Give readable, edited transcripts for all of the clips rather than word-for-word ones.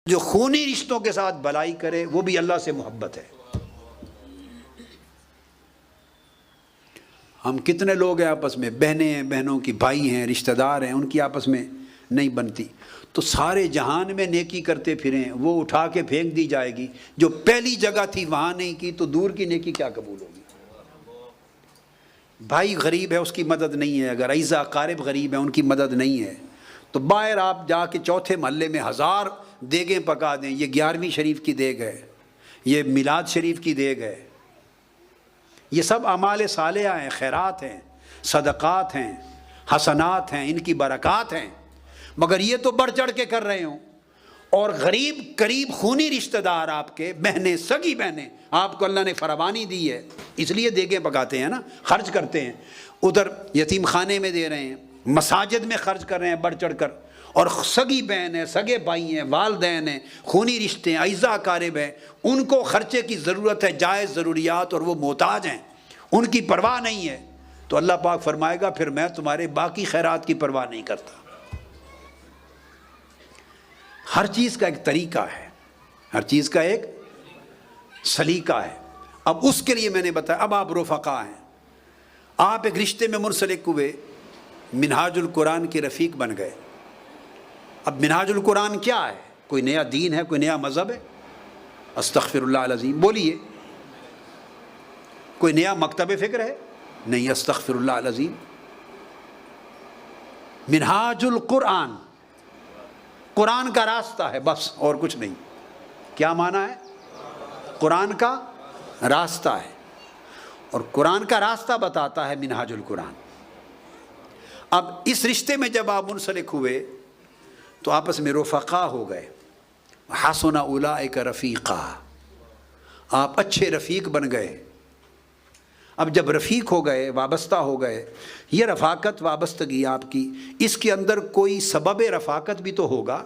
جو خونی رشتوں کے ساتھ بلائی کرے وہ بھی اللہ سے محبت ہے۔ ہم کتنے لوگ ہیں آپس میں، بہنیں ہیں، بہنوں کی بھائی ہیں، رشتہ دار ہیں، ان کی آپس میں نہیں بنتی، تو سارے جہان میں نیکی کرتے پھریں، وہ اٹھا کے پھینک دی جائے گی۔ جو پہلی جگہ تھی وہاں نہیں کی تو دور کی نیکی کیا قبول ہوگی؟ بھائی غریب ہے اس کی مدد نہیں ہے، اگر اعزا اقارب غریب ہیں ان کی مدد نہیں ہے، تو باہر آپ جا کے چوتھے محلے میں 1000 دیگیں پکا دیں، یہ 11ویں شریف کی دیگ ہے، یہ میلاد شریف کی دیگ ہے، یہ سب اعمال صالحہ ہیں، خیرات ہیں، صدقات ہیں، حسنات ہیں، ان کی برکات ہیں، مگر یہ تو بڑھ چڑھ کے کر رہے ہوں۔ اور غریب قریب خونی رشتہ دار آپ کے، بہنیں، سگی بہنیں، آپ کو اللہ نے فراوانی دی ہے اس لیے دیگیں پکاتے ہیں نا، خرچ کرتے ہیں، ادھر یتیم خانے میں دے رہے ہیں، مساجد میں خرچ کر رہے ہیں بڑھ چڑھ کر، اور سگی بہن ہیں، سگے بھائی ہیں، والدین ہیں، خونی رشتے ہیں، اعزا اقارب ہیں، ان کو خرچے کی ضرورت ہے، جائز ضروریات، اور وہ محتاج ہیں، ان کی پرواہ نہیں ہے، تو اللہ پاک فرمائے گا پھر میں تمہارے باقی خیرات کی پرواہ نہیں کرتا۔ ہر چیز کا ایک طریقہ ہے، ہر چیز کا ایک سلیقہ ہے۔ اب اس کے لیے میں نے بتایا، اب آپ رفقا ہیں، آپ ایک رشتے میں منسلک ہوئے، منہاج القرآن کے رفیق بن گئے۔ اب منہاج القرآن کیا ہے؟ کوئی نیا دین ہے، کوئی نیا مذہب ہے؟ استغفر اللہ العظیم بولیے۔ کوئی نیا مکتب فکر ہے؟ نہیں، استغفر اللہ العظیم۔ منہاج القرآن قرآن کا راستہ ہے بس، اور کچھ نہیں۔ کیا معنی ہے؟ قرآن کا راستہ ہے، اور قرآن کا راستہ بتاتا ہے منہاج القرآن۔ اب اس رشتے میں جب آپ منسلک ہوئے تو آپس میں رفقا ہو گئے، حسن اولئک رفیقا، آپ اچھے رفیق بن گئے۔ اب جب رفیق ہو گئے، وابستہ ہو گئے، یہ رفاقت وابستگی آپ کی، اس کے اندر کوئی سبب رفاقت بھی تو ہوگا۔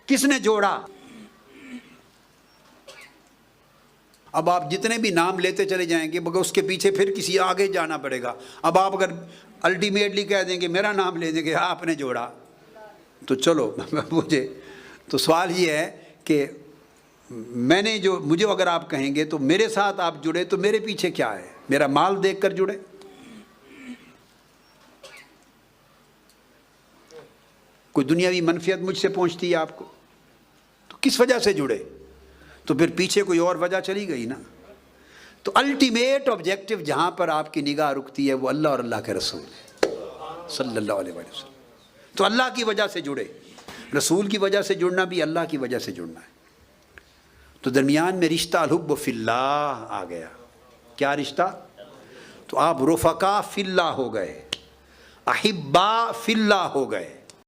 کس نے جوڑا؟ اب آپ جتنے بھی نام لیتے چلے جائیں گے مگر اس کے پیچھے پھر کسی آگے جانا پڑے گا۔ اب آپ اگر الٹیمیٹلی کہہ دیں گے میرا نام لے دیں گے آپ نے جوڑا، تو چلو مجھے تو سوال یہ ہے کہ میں نے جو مجھے اگر آپ کہیں گے تو میرے ساتھ آپ جڑے تو میرے پیچھے کیا ہے؟ میرا مال دیکھ کر جڑے؟ کوئی دنیاوی منفیت مجھ سے پہنچتی ہے آپ کو تو کس وجہ سے جڑے؟ تو پھر پیچھے کوئی اور وجہ چلی گئی نا۔ تو الٹیمیٹ آبجیکٹو جہاں پر آپ کی نگاہ رکتی ہے وہ اللہ اور اللہ کے رسول صلی اللہ علیہ وسلم۔ تو اللہ کی وجہ سے جڑے، رسول کی وجہ سے جڑنا بھی اللہ کی وجہ سے جڑنا ہے۔ تو درمیان میں رشتہ الحب فی اللہ آ گیا۔ کیا رشتہ؟ تو آپ رفقا فی اللہ ہو گئے، احبا فی اللہ ہو گئے۔